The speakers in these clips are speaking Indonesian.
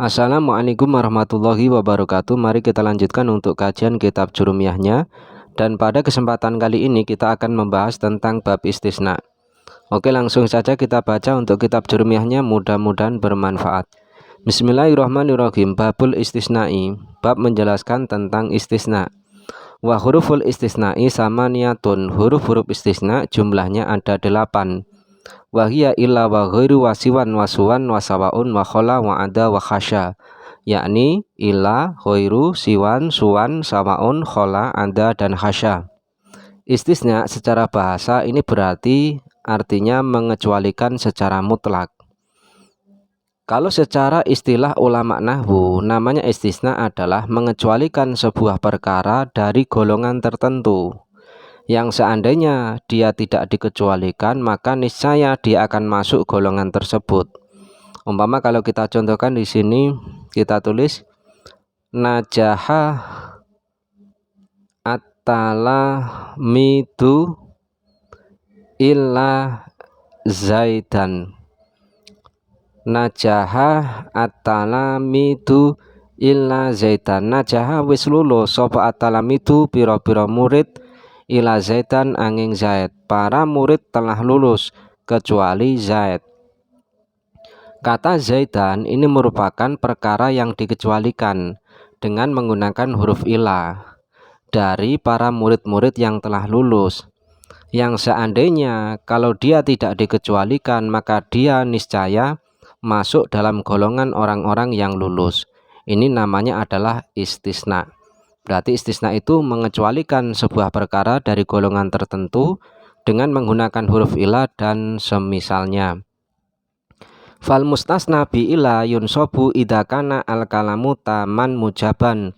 Assalamualaikum warahmatullahi wabarakatuh. Mari kita lanjutkan untuk kajian kitab Jurumiyahnya. Dan pada kesempatan kali ini kita akan membahas tentang bab istisna. Oke, langsung saja kita baca untuk kitab Jurumiyahnya, mudah-mudahan bermanfaat. Bismillahirrahmanirrahim. Babul istisna'i, bab menjelaskan tentang istisna. Wa huruful istisna'i samaniyatun, huruf-huruf istisna jumlahnya ada 8. Wahia illa wa ghairu wasiwan wasuwan wasawaun wa khola wa ada wa khasya, yakni illa, ghairu, siwan, suwan, sawaun, khola, ada, dan khasya. Istisna secara bahasa ini berarti artinya mengecualikan secara mutlak. Kalau secara istilah ulama nahwu, namanya istisna adalah mengecualikan sebuah perkara dari golongan tertentu yang seandainya dia tidak dikecualikan maka niscaya dia akan masuk golongan tersebut. Umpama kalau kita contohkan di sini, kita tulis najaha at-talamidu illa zaidan. Najaha at-talamidu illa zaidan. Najaha wis lulus sapa at-talamidu pira-pira murid ila zaidan angin Zaid. Para murid telah lulus kecuali Zaid. Kata zaidan ini merupakan perkara yang dikecualikan dengan menggunakan huruf ila dari para murid-murid yang telah lulus, yang seandainya kalau dia tidak dikecualikan maka dia niscaya masuk dalam golongan orang-orang yang lulus. Ini namanya adalah istisna. Berarti istisna itu mengecualikan sebuah perkara dari golongan tertentu dengan menggunakan huruf ila dan semisalnya. Fal mustasna bi ila yunsobu idza kana al kalamu taman mujaban.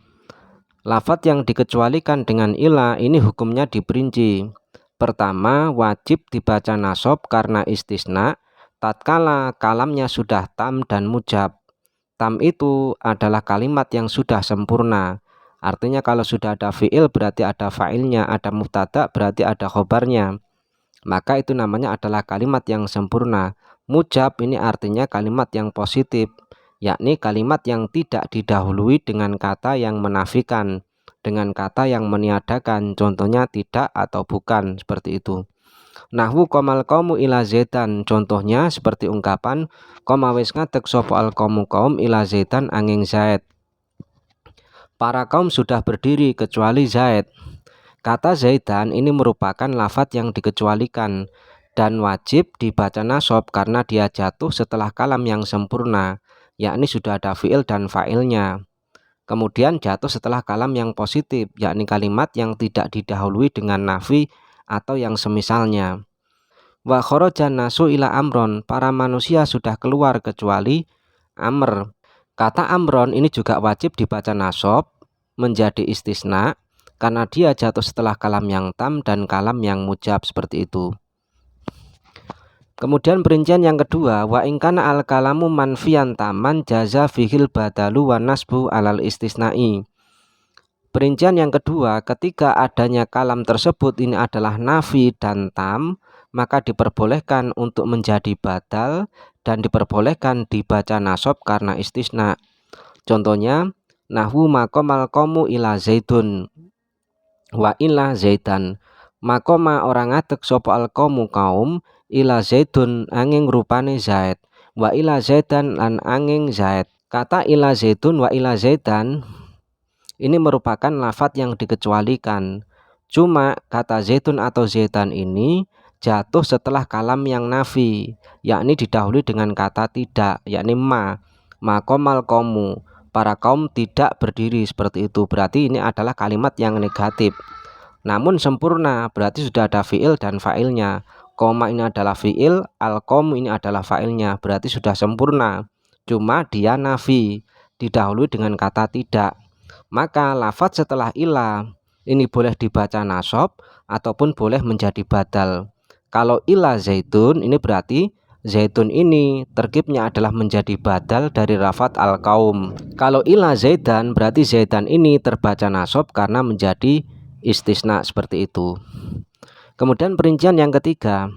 Lafadz yang dikecualikan dengan ila ini hukumnya diperinci. Pertama, wajib dibaca nasab karena istisna tatkala kalamnya sudah tam dan mujab. Tam itu adalah kalimat yang sudah sempurna. Artinya kalau sudah ada fi'il berarti ada fa'ilnya, ada mubtada berarti ada khobarnya. Maka itu namanya adalah kalimat yang sempurna. Mujab ini artinya kalimat yang positif, yakni kalimat yang tidak didahului dengan kata yang menafikan, dengan kata yang meniadakan, contohnya tidak atau bukan, seperti itu. Nahwu qomal qaumu ila zaidan, contohnya seperti ungkapan qoma wis ngadeg sapa al qaumu kaum ila zaidan angin Zaid. Para kaum sudah berdiri kecuali Zaid. Kata zaidan ini merupakan lafadz yang dikecualikan dan wajib dibaca nasab karena dia jatuh setelah kalam yang sempurna, yakni sudah ada fi'il dan fa'ilnya. Kemudian jatuh setelah kalam yang positif, yakni kalimat yang tidak didahului dengan nafi atau yang semisalnya. Wa kharajan nasu ila amron, para manusia sudah keluar kecuali amr. Kata amron ini juga wajib dibaca nasab menjadi istisna karena dia jatuh setelah kalam yang tam dan kalam yang mujab, seperti itu. Kemudian perincian yang kedua, wa ingkana al kalamu manfiyan taman jaza fihil badalu wa nasbu alal istisnai. Perincian yang kedua, ketika adanya kalam tersebut ini adalah nafi dan tam, maka diperbolehkan untuk menjadi badal dan diperbolehkan dibaca nasab karena istisna. Contohnya, nahwu maqamal qaumu ila zaidun wa ila zaidan. Maqama orang ngadeg sapa al qaumu kaum ila zaidun angin rupane Zaid, wa ila zaidan lan angin Zaid. Kata ila zaidun wa ila zaidan ini merupakan lafadz yang dikecualikan. Cuma kata zaitun atau zaidan ini jatuh setelah kalam yang nafi, yakni didahului dengan kata tidak, yakni maqamal qaumu, para kaum tidak berdiri, seperti itu. Berarti ini adalah kalimat yang negatif. Namun sempurna, berarti sudah ada fi'il dan fa'ilnya. Koma ini adalah fi'il, al-qaum ini adalah fa'ilnya, berarti sudah sempurna. Cuma dia nafi, didahului dengan kata tidak. Maka lafadz setelah ila ini boleh dibaca nasab ataupun boleh menjadi badal. Kalau ila zaitun ini berarti zaitun ini terkibnya adalah menjadi badal dari lafadz al-qaum. Kalau ila zaidan berarti zaidan ini terbaca nasab karena menjadi istisna, seperti itu. Kemudian perincian yang ketiga,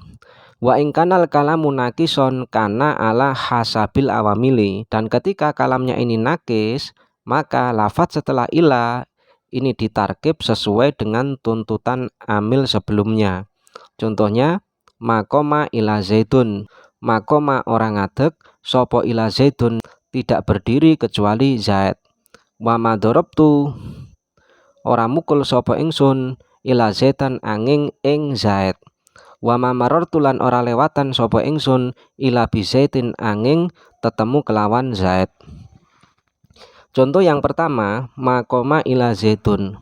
Wa ingkanal kalamu nakison kana ala hasabil awamili, dan ketika kalamnya ini nakis maka lafadz setelah ila ini ditarkib sesuai dengan tuntutan amil sebelumnya. Contohnya makoma ila zaitun, makoma orang ngadeg, sopo ila zaitun tidak berdiri kecuali Zaid. Wa madorobtu ora mukul sopo ingsun ila zaitan angin ing Zaid. Wa mamarortu lan ora lewatan sopo ingsun ila bizaitin angin tetemu kelawan Zaid. Contoh yang pertama, makoma ila zaitun.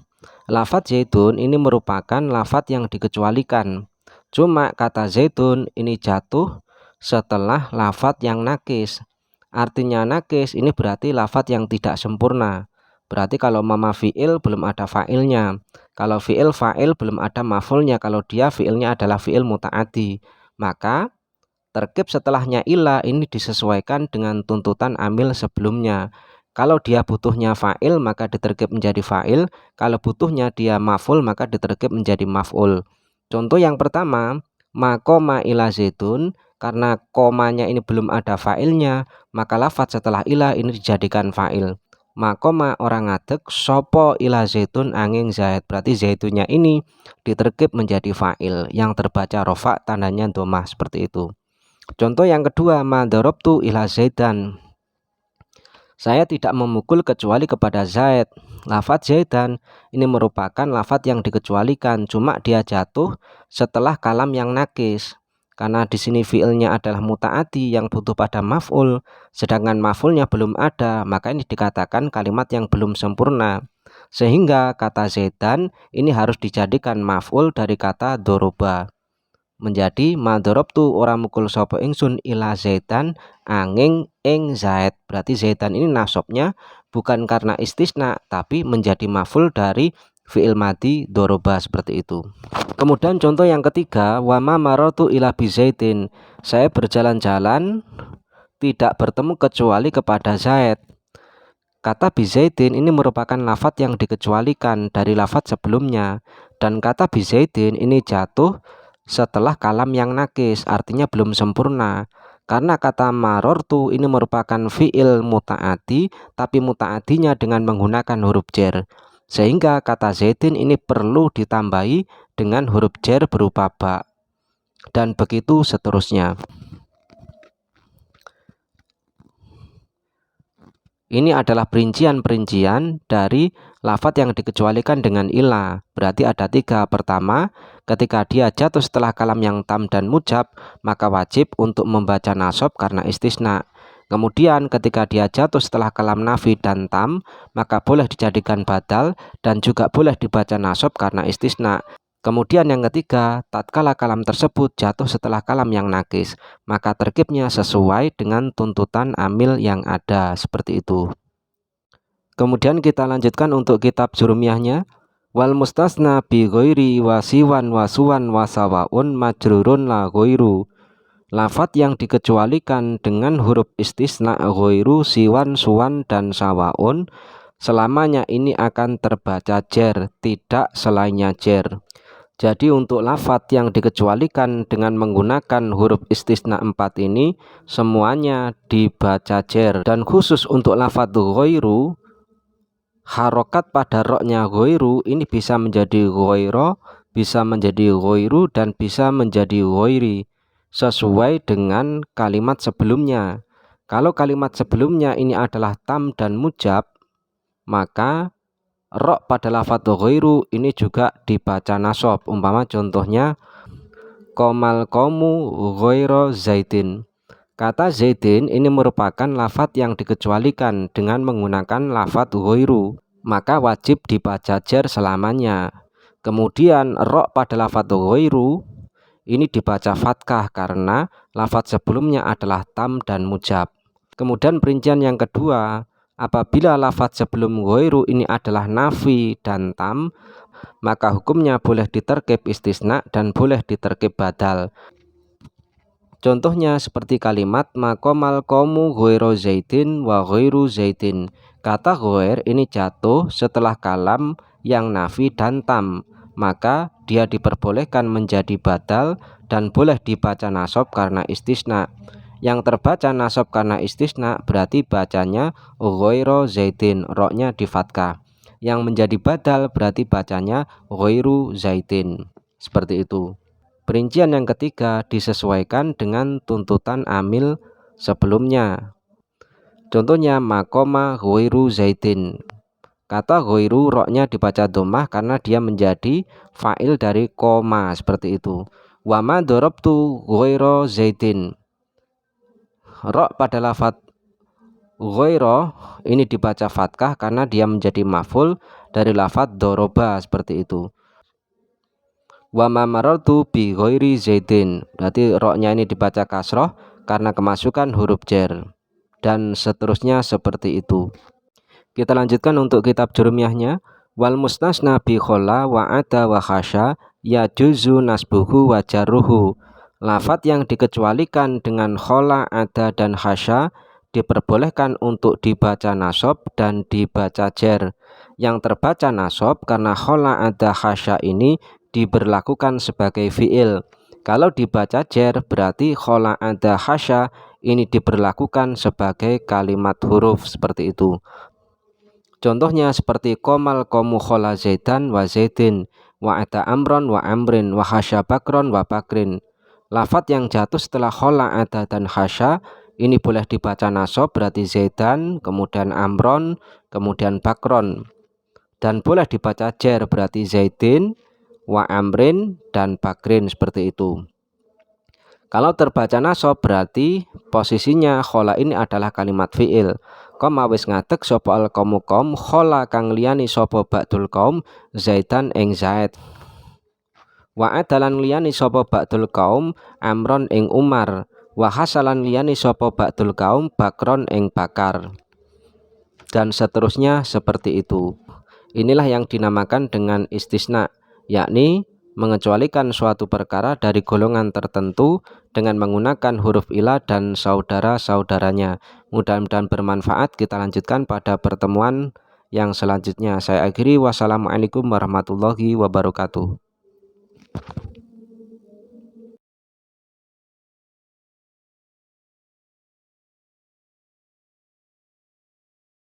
Lafadz zaitun ini merupakan lafadz yang dikecualikan. Cuma kata zaitun ini jatuh setelah lafadz yang nakis. Artinya nakis ini berarti lafadz yang tidak sempurna. Berarti kalau mama fi'il belum ada fa'ilnya. Kalau fi'il fa'il belum ada maf'ulnya. Kalau dia fi'ilnya adalah fi'il muta'addi. Maka terkib setelahnya ila ini disesuaikan dengan tuntutan amil sebelumnya. Kalau dia butuhnya fa'il maka diterkib menjadi fa'il. Kalau butuhnya dia maf'ul maka diterkib menjadi maf'ul. Contoh yang pertama, makoma ila zaitun, karena komanya ini belum ada fa'ilnya maka lafadz setelah ila ini dijadikan fa'il. Makoma orang ngadeg sopo ila zaitun angin Zaid, berarti zaitunnya ini diterkib menjadi fa'il yang terbaca rofa tandanya domah seperti itu. Contoh yang kedua, madorobtu ila zaidan, saya tidak memukul kecuali kepada Zaid. Lafadz zaidan ini merupakan lafadz yang dikecualikan, cuma dia jatuh setelah kalam yang nakis. Karena di sini fiilnya adalah muta'addi yang butuh pada maf'ul, sedangkan maf'ulnya belum ada, maka ini dikatakan kalimat yang belum sempurna. Sehingga kata zaidan ini harus dijadikan maf'ul dari kata doroba. Menjadi madorobtu ora mukul sapa ingsun ila zaidan angin ing Zaid. Berarti zaidan ini nasabnya bukan karena istisna tapi menjadi maf'ul dari fi'il madi doroba seperti itu. Kemudian contoh yang ketiga, wama marotu ila bizaitin, saya berjalan-jalan tidak bertemu kecuali kepada Zaid. Kata bizaitin ini merupakan lafadz yang dikecualikan dari lafadz sebelumnya, dan kata bizaitin ini jatuh setelah kalam yang nakis, artinya belum sempurna. Karena kata marortu ini merupakan fi'il muta'addi, tapi muta'addinya dengan menggunakan huruf jar, sehingga kata zaitin ini perlu ditambahi dengan huruf jar berupa ba, dan begitu seterusnya. Ini adalah perincian-perincian dari lafadz yang dikecualikan dengan ila. Berarti ada tiga. Pertama, ketika dia jatuh setelah kalam yang tam dan mujab, maka wajib untuk membaca nasab karena istisna. Kemudian ketika dia jatuh setelah kalam nafi dan tam, maka boleh dijadikan badal dan juga boleh dibaca nasab karena istisna. Kemudian yang ketiga, tatkala kalam tersebut jatuh setelah kalam yang nakis, maka terkibnya sesuai dengan tuntutan amil yang ada, seperti itu. Kemudian kita lanjutkan untuk kitab jurumiyahnya. Wal mustasna bi ghairi wasiwan wasuwan wasawaun majrurun la ghairu. Lafadz yang dikecualikan dengan huruf istisna ghairu, siwan, suwan, dan sawaun, selamanya ini akan terbaca jar, tidak selainnya jar. Jadi untuk lafadz yang dikecualikan dengan menggunakan huruf istisna 4 ini semuanya dibaca jar. Dan khusus untuk lafadz ghairu, harokat pada roknya ghairu ini bisa menjadi ghairo, bisa menjadi ghairu, dan bisa menjadi ghairi sesuai dengan kalimat sebelumnya. Kalau kalimat sebelumnya ini adalah tam dan mujab, maka rok pada lafadz ghairu ini juga dibaca nasab. Umpama contohnya komal komu ghairo zaitin. Kata zaitin ini merupakan lafadz yang dikecualikan dengan menggunakan lafadz ghairu, maka wajib dibaca jar selamanya. Kemudian rok pada lafadz ghairu ini dibaca fathah karena lafadz sebelumnya adalah tam dan mujab. Kemudian perincian yang kedua, apabila lafadz sebelum ghairu ini adalah nafi dan tam, maka hukumnya boleh diterkib istisna dan boleh diterkib badal. Contohnya seperti kalimat makomal komu ghairo zaitin wa ghairu zaitin. Kata ghair ini jatuh setelah kalam yang nafi dan tam, maka dia diperbolehkan menjadi badal dan boleh dibaca nasab karena istisna. Yang terbaca nasab karena istisna berarti bacanya ghaira zaidin, roknya di fathah. Yang menjadi badal berarti bacanya ghairu zaidin. Seperti itu. Perincian yang ketiga disesuaikan dengan tuntutan amil sebelumnya. Contohnya makoma ghairu zaidin. Kata ghairu roknya dibaca dhammah karena dia menjadi fa'il dari koma, seperti itu. Wa ma darabtu ghaira zaidin. Rok pada lafadz ghaira ini dibaca fathah karena dia menjadi maf'ul dari lafadz doroba, seperti itu. Wa ma marartu bi ghairi zaidin, berarti roknya ini dibaca kasroh karena kemasukan huruf jar, dan seterusnya seperti itu. Kita lanjutkan untuk kitab jurumiyahnya. Wal mustasna bi khola wa ada wa khasya ya juzu nasbuhu wa jarruhu. Lafadz yang dikecualikan dengan khola, ada, dan khasya diperbolehkan untuk dibaca nasab dan dibaca jar. Yang terbaca nasab karena khola, ada, khasya ini diberlakukan sebagai fiil. Kalau dibaca jar berarti khola, ada, khasya ini diberlakukan sebagai kalimat huruf, seperti itu. Contohnya seperti komal komu khola zaidan wa zaidin, wa ada amron wa amrin, wa khasya bakron wa bakrin. Lafadz yang jatuh setelah khola, ada, dan khasya ini boleh dibaca nasab berarti zaidan, kemudian amron, kemudian bakron. Dan boleh dibaca jar berarti zaidin, wa amrin, dan bakrin, seperti itu. Kalau terbaca nasab berarti posisinya khola ini adalah kalimat fiil. Koma wis ngadeg sapa al qaumu qaum khola kang liyani sapa ba'dul qaum zaidan ing zaid. Wa adalan liyani sapa ba'dul qaum amron ing umar. Wa hasalan liyani sapa ba'dul qaum bakron ing bakar. Dan seterusnya seperti itu. Inilah yang dinamakan dengan istisna, yakni mengecualikan suatu perkara dari golongan tertentu dengan menggunakan huruf ilah dan saudara-saudaranya. Mudah-mudahan bermanfaat. Kita lanjutkan pada pertemuan yang selanjutnya. Saya akhiri. Wassalamualaikum warahmatullahi wabarakatuh.